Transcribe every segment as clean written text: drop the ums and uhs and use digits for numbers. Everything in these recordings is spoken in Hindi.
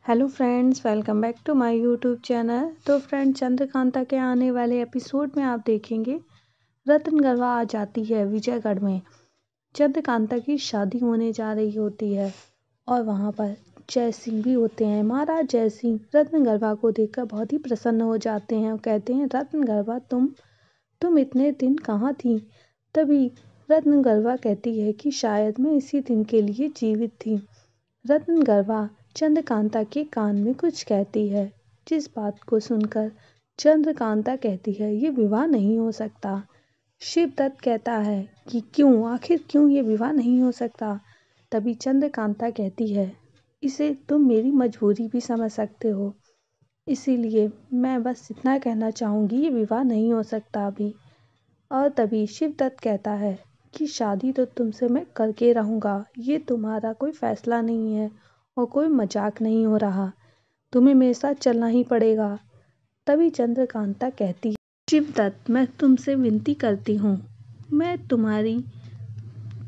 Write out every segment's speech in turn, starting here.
Hello friends, welcome back to my YouTube channel. तो फ्रेंड्स, चंद्रकांता के आने वाले एपिसोड में आप देखेंगे रत्न गरवा आ जाती है विजयगढ़ में। चंद्रकांता की शादी होने जा रही होती है और वहाँ पर जय सिंह भी होते हैं। महाराज जय सिंह रत्न गरवा को देखकर बहुत ही प्रसन्न हो जाते हैं और कहते हैं, रत्न गरवा तुम इतने दिन कहाँ थी। तभी रत्न गरवा कहती है कि शायद मैं इसी दिन के लिए जीवित थी। रत्न गरवा चंद्रकांता के कान में कुछ कहती है, जिस बात को सुनकर चंद्रकांता कहती है, ये विवाह नहीं हो सकता। शिवदत्त कहता है कि क्यों, आखिर क्यों ये विवाह नहीं हो सकता। तभी चंद्रकांता कहती है, इसे तुम मेरी मजबूरी भी समझ सकते हो, इसीलिए मैं बस इतना कहना चाहूँगी, ये विवाह नहीं हो सकता अभी। और तभी शिवदत्त कहता है कि शादी तो तुमसे मैं करके रहूँगा, ये तुम्हारा कोई फैसला नहीं है और कोई मजाक नहीं हो रहा, तुम्हें मेरे साथ चलना ही पड़ेगा। तभी चंद्रकांता कहती है, शिवदत्त मैं तुमसे विनती करती हूँ, मैं तुम्हारी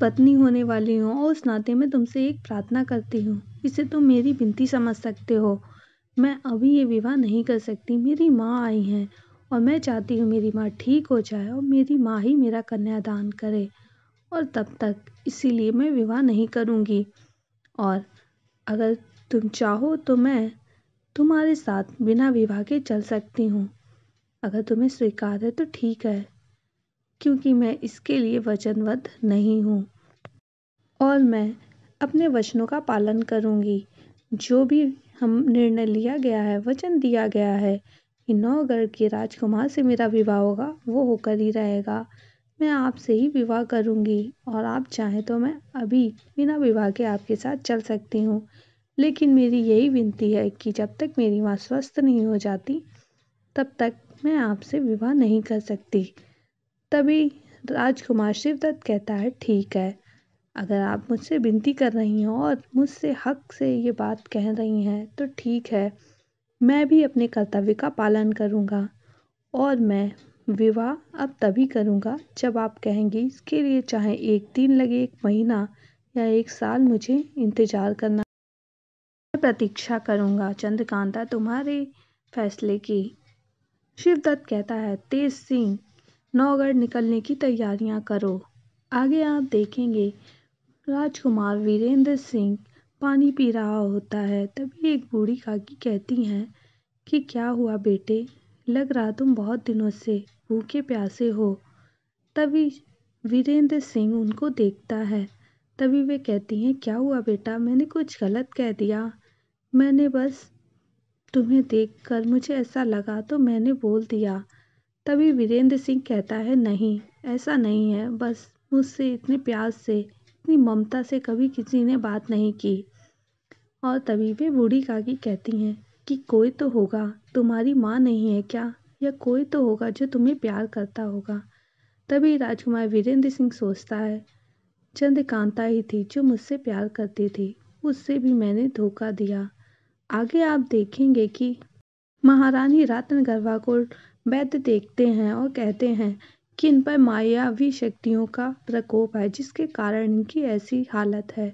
पत्नी होने वाली हूँ और उस नाते मैं तुमसे एक प्रार्थना करती हूँ, इसे तुम मेरी विनती समझ सकते हो। मैं अभी ये विवाह नहीं कर सकती, मेरी माँ आई हैं और मैं चाहती हूँ मेरी माँ ठीक हो जाए और मेरी माँ ही मेरा कन्यादान करे, और तब तक इसीलिए मैं विवाह नहीं करूँगी। और अगर तुम चाहो तो मैं तुम्हारे साथ बिना विवाह के चल सकती हूँ, अगर तुम्हें स्वीकार है तो ठीक है, क्योंकि मैं इसके लिए वचनबद्ध नहीं हूँ और मैं अपने वचनों का पालन करूँगी। जो भी हम निर्णय लिया गया है, वचन दिया गया है कि नौगढ़ के राजकुमार से मेरा विवाह होगा, वो होकर ही रहेगा। मैं आपसे ही विवाह करूँगी और आप चाहें तो मैं अभी बिना विवाह के आपके साथ चल सकती हूँ, लेकिन मेरी यही विनती है कि जब तक मेरी माँ स्वस्थ नहीं हो जाती तब तक मैं आपसे विवाह नहीं कर सकती। तभी राजकुमार शिवदत्त कहता है, ठीक है, अगर आप मुझसे विनती कर रही हैं और मुझसे हक से ये बात कह रही हैं तो ठीक है, मैं भी अपने कर्तव्य का पालन करूँगा और मैं विवाह अब तभी करूँगा जब आप कहेंगी। इसके लिए चाहे 1 दिन लगे, 1 महीना या 1 साल मुझे इंतज़ार करना, मैं प्रतीक्षा करूँगा चंद्रकांता तुम्हारे फैसले की। शिवदत्त कहता है, तेज सिंह नौगढ़ निकलने की तैयारियां करो। आगे आप देखेंगे राजकुमार वीरेंद्र सिंह पानी पी रहा होता है। तभी एक बूढ़ी काकी कहती हैं कि क्या हुआ बेटे, लग रहा तुम बहुत दिनों से भूखे प्यासे हो। तभी वीरेंद्र सिंह उनको देखता है। तभी वे कहती हैं, क्या हुआ बेटा, मैंने कुछ गलत कह दिया, मैंने बस तुम्हें देखकर मुझे ऐसा लगा तो मैंने बोल दिया। तभी वीरेंद्र सिंह कहता है, नहीं ऐसा नहीं है, बस मुझसे इतने प्यार से, इतनी ममता से कभी किसी ने बात नहीं की। और तभी वे बूढ़ी काकी कहती हैं कि कोई तो होगा, तुम्हारी माँ नहीं है क्या, या कोई तो होगा जो तुम्हें प्यार करता होगा। तभी राजकुमार वीरेंद्र सिंह सोचता है, चंद्रकांता ही थी जो मुझसे प्यार करती थी, उससे भी मैंने धोखा दिया। आगे आप देखेंगे कि महारानी रत्न गरवा को वैद्य देखते हैं और कहते हैं कि इन पर मायावी शक्तियों का प्रकोप है, जिसके कारण इनकी ऐसी हालत है।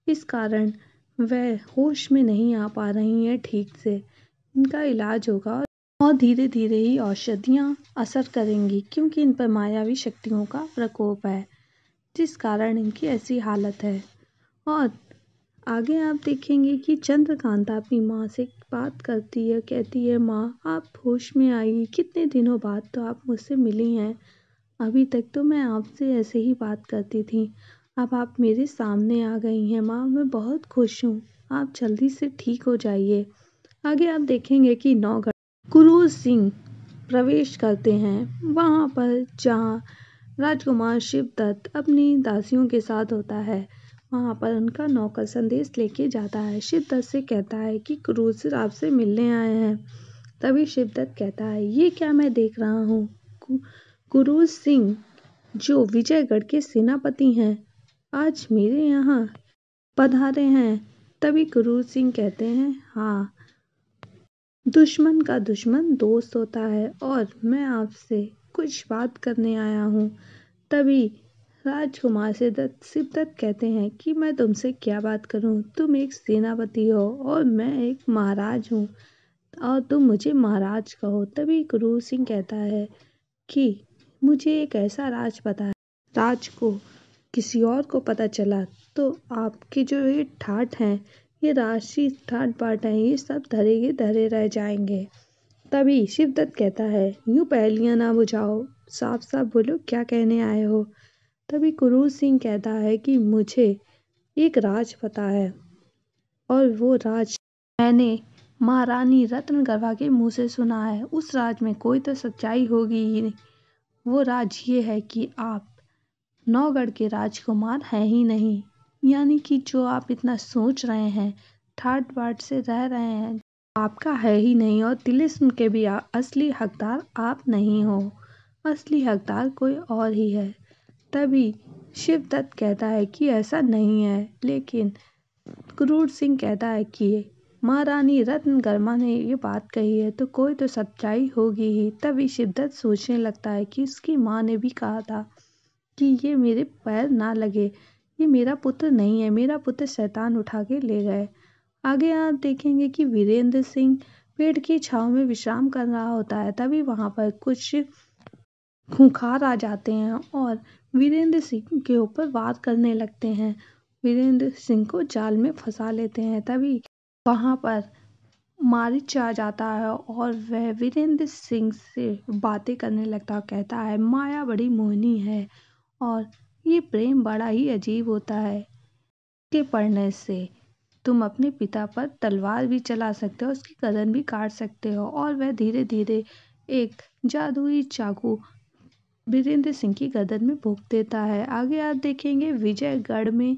इस कारण वह होश में नहीं आ पा रही हैं ठीक से। इनका इलाज होगा और धीरे धीरे ही औषधियाँ असर करेंगी, क्योंकि इन पर मायावी शक्तियों का प्रकोप है, जिस कारण इनकी ऐसी हालत है। और आगे आप देखेंगे कि चंद्रकांता अपनी माँ से बात करती है, कहती है, माँ आप होश में आई, कितने दिनों बाद तो आप मुझसे मिली हैं, अभी तक तो मैं आपसे ऐसे ही बात करती थी, अब आप मेरे सामने आ गई हैं माँ, मैं बहुत खुश हूँ, आप जल्दी से ठीक हो जाइए। आगे आप देखेंगे कि नौगढ़ क्रूर सिंह प्रवेश करते हैं, वहाँ पर जहाँ राजकुमार शिवदत्त अपनी दासियों के साथ होता है। वहाँ पर उनका नौकर संदेश लेके जाता है, शिवदत्त से कहता है कि क्रूर सिंह आपसे मिलने आए हैं। तभी शिवदत्त कहता है, ये क्या मैं देख रहा हूँ, क्रूर सिंह जो विजयगढ़ के सेनापति हैं आज मेरे यहाँ पधारे हैं। तभी क्रूर सिंह कहते हैं, हाँ, दुश्मन का दुश्मन दोस्त होता है और मैं आपसे कुछ बात करने आया हूँ। तभी राजकुमार से शिवदत्त कहते हैं कि मैं तुमसे क्या बात करूं, तुम एक सेनापति हो और मैं एक महाराज हूँ और तुम मुझे महाराज कहो। तभी क्रूर सिंह कहता है कि मुझे एक ऐसा राज पता है, राज को किसी और को पता चला तो आपके जो ये ठाठ हैं, ये राशि ठाट बाट हैं, ये सब धरे के धरे रह जाएंगे। तभी शिवदत्त कहता है यूं पहेलियां ना बुझाओ, साफ साफ बोलो क्या कहने आए हो। तभी क्रूर सिंह कहता है कि मुझे एक राज पता है और वो राज मैंने महारानी रत्नगर्भा के मुंह से सुना है। उस राज में कोई तो सच्चाई होगी ही नहीं। वो राज ये है कि आप नौगढ़ के राजकुमार हैं ही नहीं, यानी कि जो आप इतना सोच रहे हैं, ठाट बाट से रह रहे हैं, आपका है ही नहीं और तिलिस्म के भी असली हकदार आप नहीं हो। असली हकदार कोई और ही है। तभी शिवदत्त कहता है कि ऐसा नहीं है, लेकिन क्रूर सिंह कहता है कि महारानी रत्नगर्भा ने ये बात कही है तो कोई तो सच्चाई होगी ही। तभी शिवदत्त सोचने लगता है कि उसकी माँ ने भी कहा था कि ये मेरे पैर ना लगे, ये मेरा पुत्र नहीं है, मेरा पुत्र शैतान उठा के ले गए। आगे आप देखेंगे कि वीरेंद्र सिंह पेड़ की छांव में विश्राम कर रहा होता है। तभी वहां पर कुछ खूंखार आ जाते हैं और वीरेंद्र सिंह के ऊपर वार करने लगते हैं। वीरेंद्र सिंह को जाल में फंसा लेते हैं। तभी वहां पर मारीच आ जाता है और वह वीरेंद्र सिंह से बातें करने लगता है। कहता है माया बड़ी मोहिनी है और ये प्रेम बड़ा ही अजीब होता है। के पढ़ने से तुम अपने पिता पर तलवार भी चला सकते हो, उसकी गर्दन भी काट सकते हो। और वह धीरे धीरे एक जादुई चाकू वीरेंद्र सिंह की गर्दन में भोंक देता है। आगे आप देखेंगे विजयगढ़ में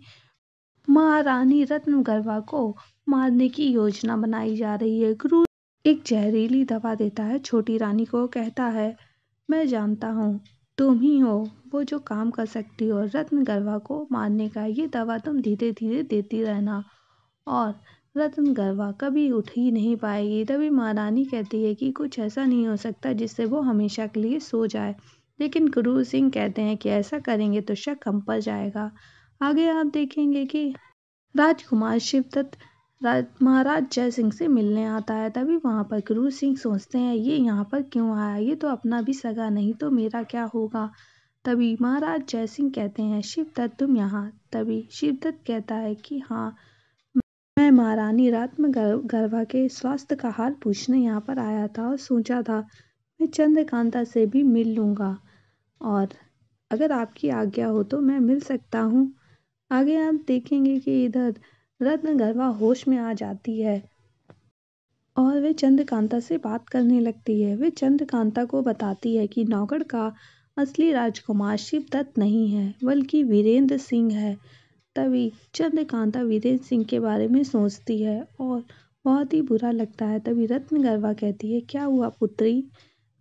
महारानी रत्नगर्भा को मारने की योजना बनाई जा रही है। क्रूर एक जहरीली दवा देता है छोटी रानी को, कहता है मैं जानता हूँ तुम ही हो वो जो काम कर सकती हो रत्नगर्भा को मारने का। ये दवा तुम धीरे धीरे देती रहना और रत्नगर्भा कभी उठ ही नहीं पाएगी। तभी महारानी कहती है कि कुछ ऐसा नहीं हो सकता जिससे वो हमेशा के लिए सो जाए, लेकिन क्रूर सिंह कहते हैं कि ऐसा करेंगे तो शक हम पर जाएगा। आगे आप देखेंगे कि राजकुमार शिवदत्त महाराज जय सिंह से मिलने आता है। तभी वहां पर क्रूर सिंह सोचते हैं ये यहाँ पर क्यों आया, ये तो अपना भी सगा नहीं, तो मेरा क्या होगा। तभी महाराज जय सिंह कहते हैं शिवदत्त तुम यहाँ। तभी शिवदत्त कहता है कि हाँ, मैं महारानी रत्नगर्भा के स्वास्थ्य का हाल पूछने यहाँ पर आया था और सोचा था मैं चंद्रकांता से भी मिल लूँगा और अगर आपकी आज्ञा हो तो मैं मिल सकता हूँ। आगे आप देखेंगे कि इधर रत्नगर्भा होश में आ जाती है और वे चंद्रकांता से बात करने लगती है। वे चंद्रकांता को बताती है कि नौगढ़ का असली राजकुमार शिवदत्त नहीं है बल्कि वीरेंद्र सिंह है। तभी चंद्रकांता वीरेंद्र सिंह के बारे में सोचती है और बहुत ही बुरा लगता है। तभी रत्नगर्भा कहती है क्या हुआ पुत्री,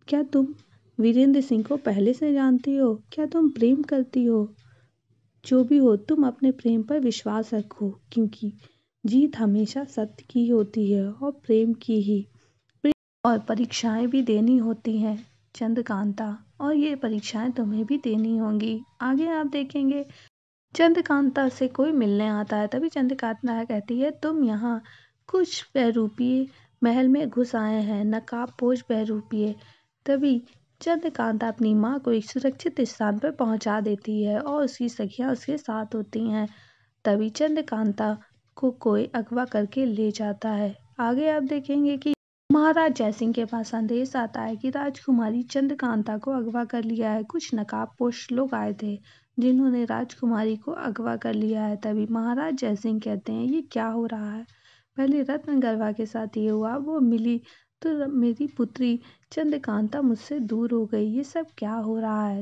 क्या तुम वीरेंद्र सिंह को पहले से जानती हो, क्या तुम प्रेम करती हो। जो भी हो तुम अपने प्रेम पर विश्वास रखो, क्योंकि जीत हमेशा सत्य की होती है और प्रेम की ही। और परीक्षाएं भी देनी होती हैं चंद्रकांता, और ये परीक्षाएं तुम्हें भी देनी होंगी। आगे आप देखेंगे चंद्रकांता से कोई मिलने आता है। तभी चंद्रकांता कहती है तुम यहाँ कुछ बहरूपीय महल में घुस आए हैं, नकाबपोश बहरूपीय। तभी चंद्रकांता अपनी माँ को एक सुरक्षित स्थान पर पहुंचा देती है और उसकी सखियां उसके साथ होती हैं। तभी चंद्रकांता को कोई अगवा करके ले जाता है। आगे आप देखेंगे कि महाराज जयसिंह के पास संदेश आता है कि राजकुमारी चंद्रकांता को अगवा कर लिया है। कुछ नकाबपोश लोग आए थे जिन्होंने राजकुमारी को अगवा कर लिया है। तभी महाराज जयसिंह कहते हैं ये क्या हो रहा है, पहले रत्नगर्भा के साथ ये हुआ, वो मिली तो मेरी पुत्री चंद्रकांता मुझसे दूर हो गई, ये सब क्या हो रहा है।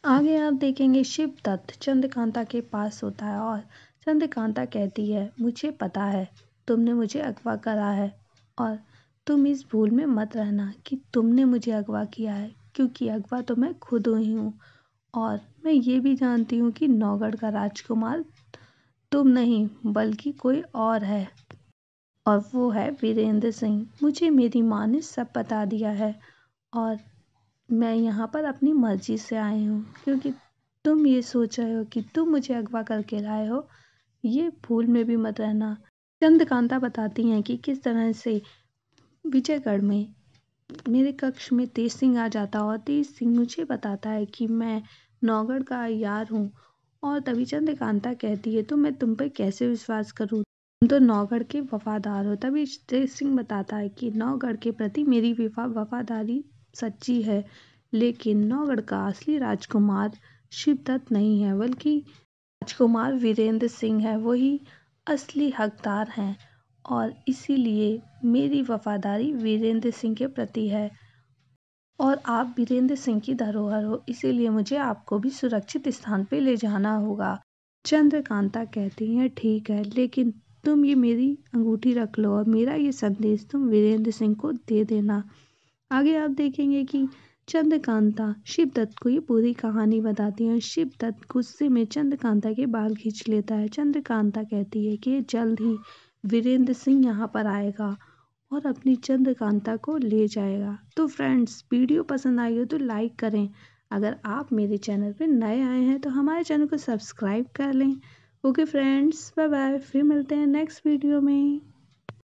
आगे आप देखेंगे शिवदत्त चंद्रकांता के पास होता है और चंद्रकांता कहती है मुझे पता है तुमने मुझे अगवा करा है और तुम इस भूल में मत रहना कि तुमने मुझे अगवा किया है, क्योंकि अगवा तो मैं खुद ही हूँ और मैं ये भी जानती हूँ कि नौगढ़ का राजकुमार तुम नहीं बल्कि कोई और है और वो है वीरेंद्र सिंह। मुझे मेरी माँ ने सब बता दिया है और मैं यहाँ पर अपनी मर्जी से आई हूँ, क्योंकि तुम ये सोच रहे हो कि तुम मुझे अगवा करके लाए हो, ये भूल में भी मत रहना। चंद्रकांता बताती हैं कि किस तरह से विजयगढ़ में मेरे कक्ष में तेज सिंह आ जाता और तेज सिंह मुझे बताता है कि मैं नौगढ़ का यार हूँ। और तभी चंद्रकांता कहती है तो मैं तुम पर कैसे विश्वास करूँ, तुम तो नौगढ़ के वफादार हो। तभी तेज सिंह बताता है कि नौगढ़ के प्रति मेरी वफादारी सच्ची है, लेकिन नौगढ़ का असली राजकुमार शिवदत्त नहीं है, बल्कि राजकुमार वीरेंद्र सिंह है, वही असली हकदार हैं। और इसीलिए मेरी वफादारी वीरेंद्र सिंह के प्रति है और आप वीरेंद्र सिंह की धरोहर हो, इसीलिए मुझे आपको भी सुरक्षित स्थान पे ले जाना होगा। चंद्रकांता कहती हैं ठीक है, लेकिन तुम ये मेरी अंगूठी रख लो और मेरा ये संदेश तुम वीरेंद्र सिंह को दे देना। आगे आप देखेंगे कि चंद्रकांता शिवदत्त को ये पूरी कहानी बताती है। शिवदत्त गुस्से में चंद्रकांता के बाल खींच लेता है। चंद्रकांता कहती है कि जल्द ही वीरेंद्र सिंह यहाँ पर आएगा और अपनी चंद्रकांता को ले जाएगा। तो फ्रेंड्स, वीडियो पसंद आई हो तो लाइक करें। अगर आप मेरे चैनल पर नए आए हैं तो हमारे चैनल को सब्सक्राइब कर लें। ओके फ्रेंड्स, बाय बाय, फिर मिलते हैं नेक्स्ट वीडियो में।